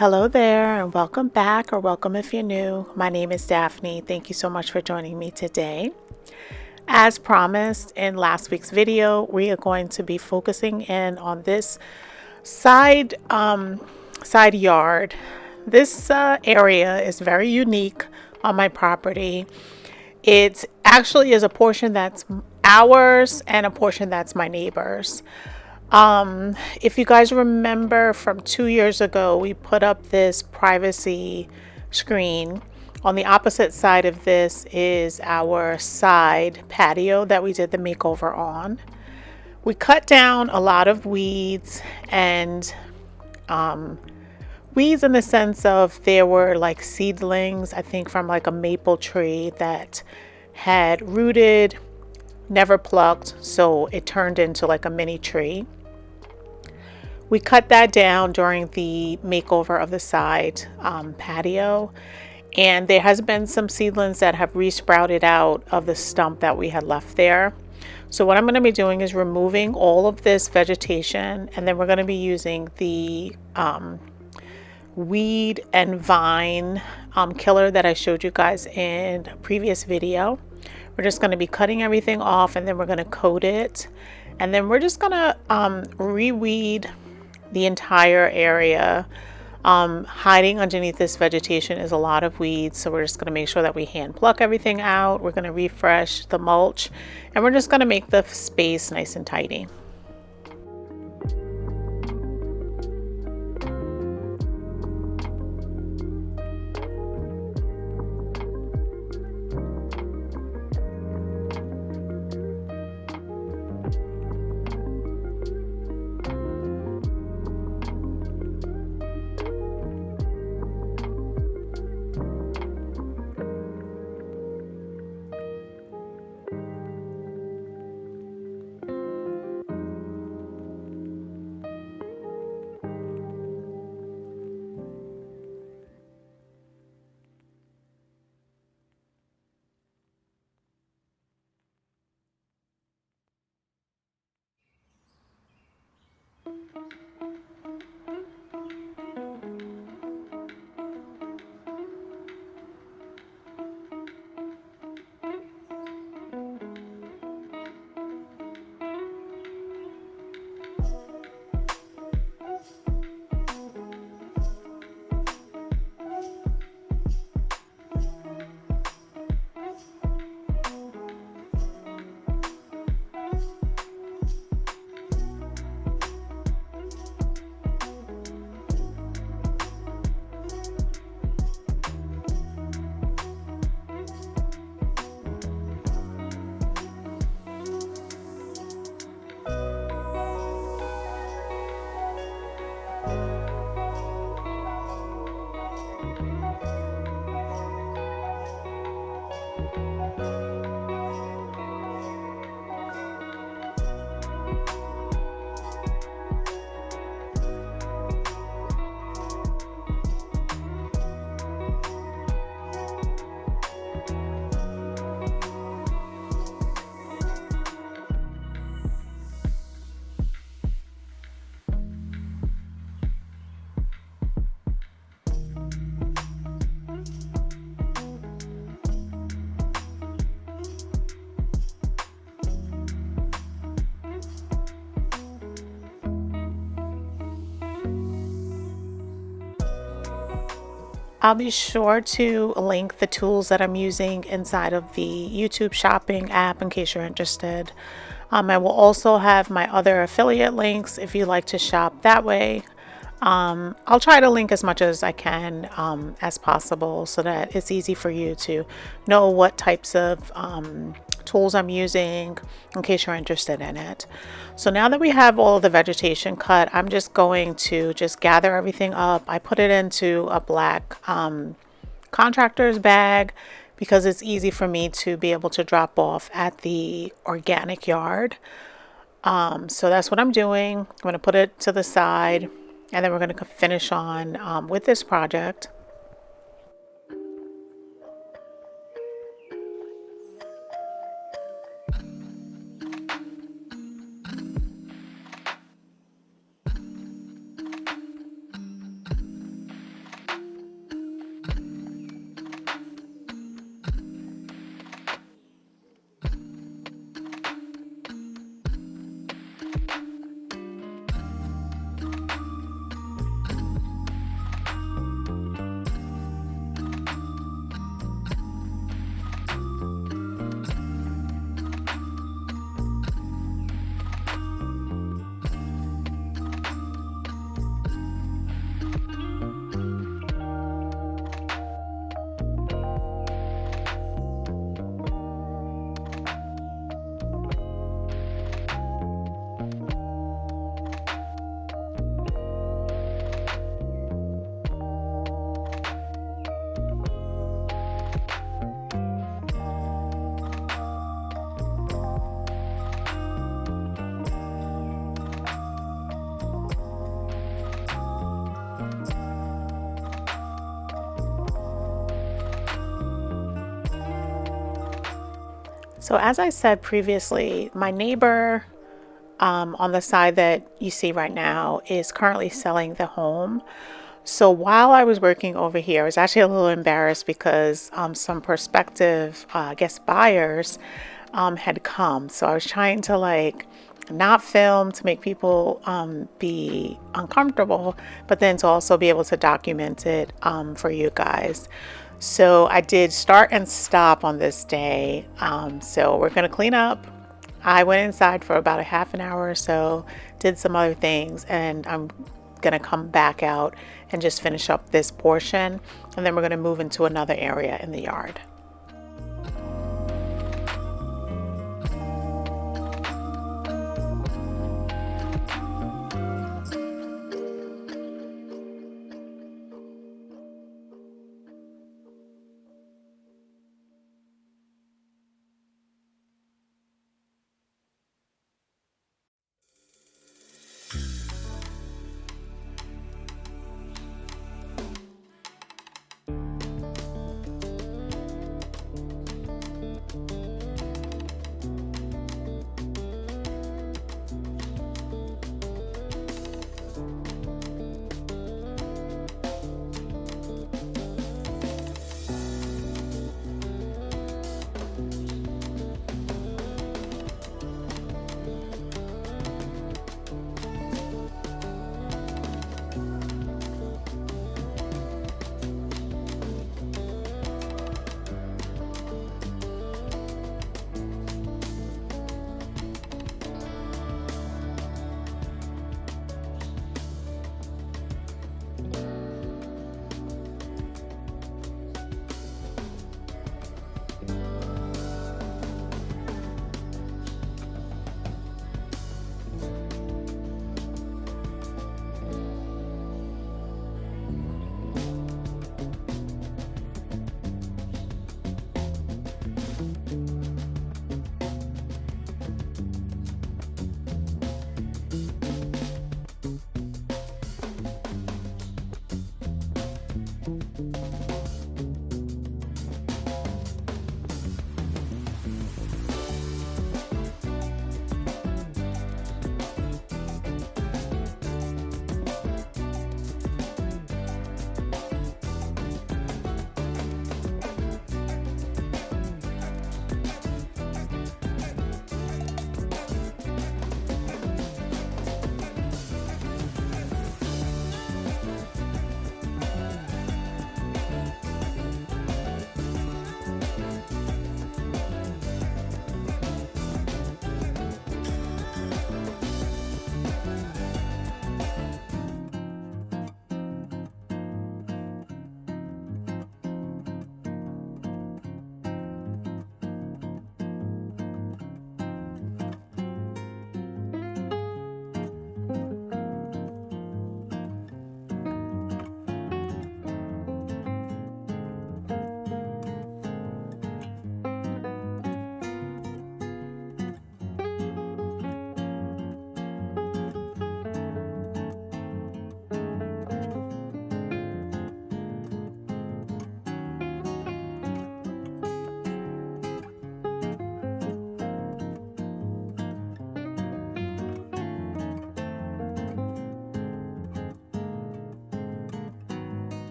Hello there, and welcome back, or welcome if you're new. My name is Daphne. Thank you so much for joining me today. As promised in last week's video, we are going to be focusing in on this side yard. This area is very unique on my property. It actually is a portion that's ours and a portion that's my neighbor's. If you guys remember from 2 years ago, we put up this privacy screen. On the opposite side of this is our side patio that we did the makeover on. We cut down a lot of weeds, and weeds in the sense of there were like seedlings, I think from like a maple tree that had rooted, never plucked, so it turned into like a mini tree. We cut that down during the makeover of the side patio, and there has been some seedlings that have resprouted out of the stump that we had left there. So what I'm going to be doing is removing all of this vegetation, and then we're going to be using the weed and vine killer that I showed you guys in a previous video. We're just going to be cutting everything off, and then we're going to coat it, and then we're just going to reweed the entire area. Hiding underneath this vegetation is a lot of weeds, so we're just going to make sure that we hand pluck everything out. We're going to refresh the mulch, and we're just going to make the space nice and tidy. I'll be sure to link the tools that I'm using inside of the YouTube shopping app in case you're interested. I will also have my other affiliate links if you like to shop that way. I'll try to link as much as I can as possible so that it's easy for you to know what types of tools I'm using in case you're interested in it. So now that we have all of the vegetation cut, I'm just going to just gather everything up. I put it into a black contractor's bag because it's easy for me to be able to drop off at the organic yard. So that's what I'm doing. I'm going to put it to the side, and then we're going to finish on with this project. So as I said previously, my neighbor on the side that you see right now is currently selling the home. So while I was working over here, I was actually a little embarrassed because some prospective, I guess, buyers had come. So I was trying to like not film to make people be uncomfortable, but then to also be able to document it for you guys. So I did start and stop on this day. So we're going to clean up. I went inside for about a half an hour or so, did some other things, and I'm going to come back out and just finish up this portion. And then we're going to move into another area in the yard.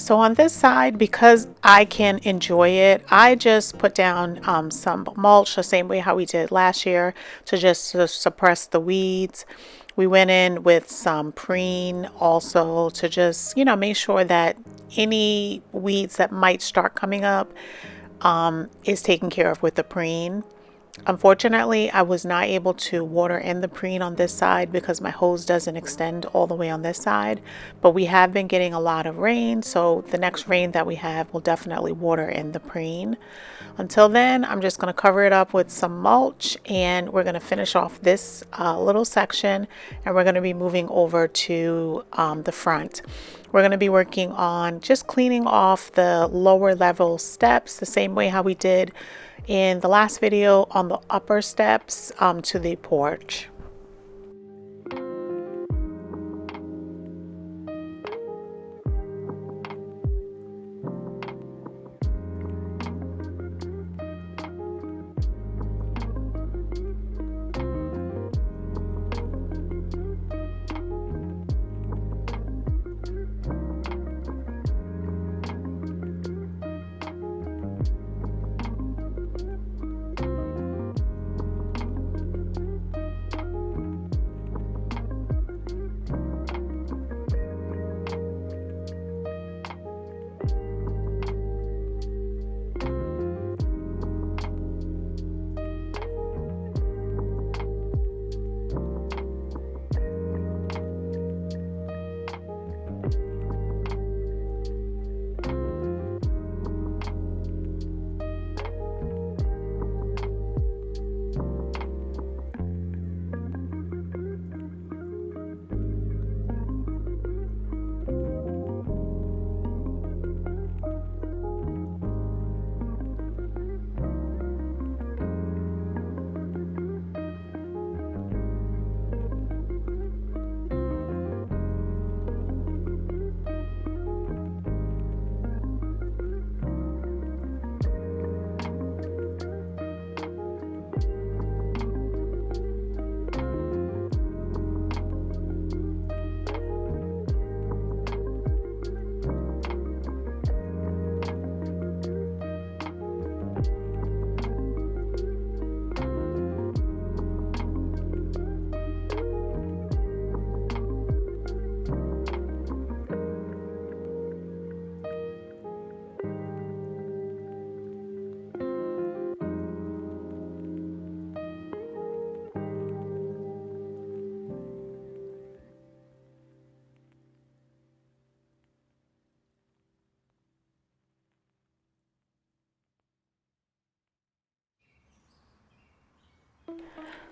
So on this side, because I can enjoy it, I just put down some mulch the same way how we did last year to suppress the weeds. We went in with some preen also to just, make sure that any weeds that might start coming up is taken care of with the preen. Unfortunately, I was not able to water in the preen on this side because my hose doesn't extend all the way on this side, but we have been getting a lot of rain, so the next rain that we have will definitely water in the preen. Until then, I'm just going to cover it up with some mulch, and we're going to finish off this little section, and we're going to be moving over to the front. We're going to be working on just cleaning off the lower level steps the same way how we did in the last video on the upper steps to the porch.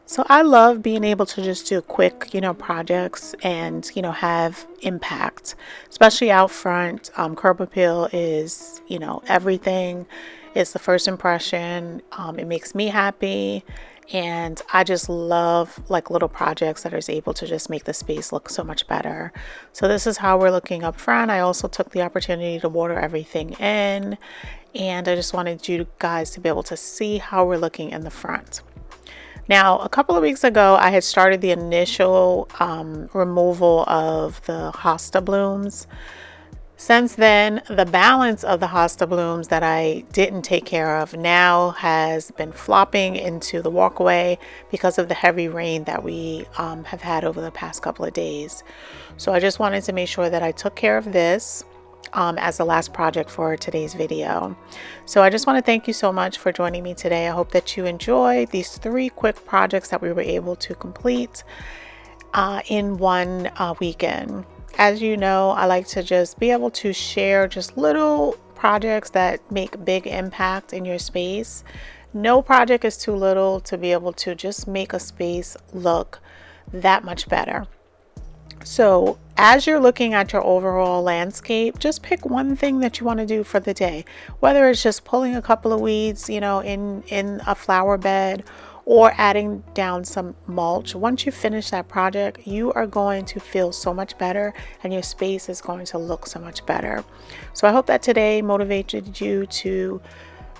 So I love being able to just do quick, projects and, have impact, especially out front. Curb appeal is, everything. It's the first impression. It makes me happy. And I just love like little projects that is able to just make the space look so much better. So this is how we're looking up front. I also took the opportunity to water everything in. And I just wanted you guys to be able to see how we're looking in the front. Now, a couple of weeks ago, I had started the initial removal of the hosta blooms. Since then, the balance of the hosta blooms that I didn't take care of now has been flopping into the walkway because of the heavy rain that we have had over the past couple of days. So I just wanted to make sure that I took care of this as the last project for today's video. So I just want to thank you so much for joining me today. I hope that you enjoyed these 3 quick projects that we were able to complete in one weekend. As you know, I like to just be able to share just little projects that make big impact in your space. No project is too little to be able to just make a space look that much better. So as you're looking at your overall landscape, just pick one thing that you want to do for the day, whether it's just pulling a couple of weeds, in a flower bed, or adding down some mulch. Once you finish that project, you are going to feel so much better and your space is going to look so much better. So I hope that today motivated you to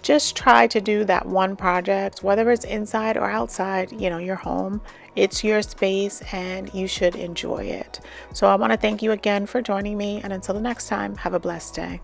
just try to do that one project, whether it's inside or outside, your home. It's your space and you should enjoy it. So I want to thank you again for joining me, and until the next time, have a blessed day.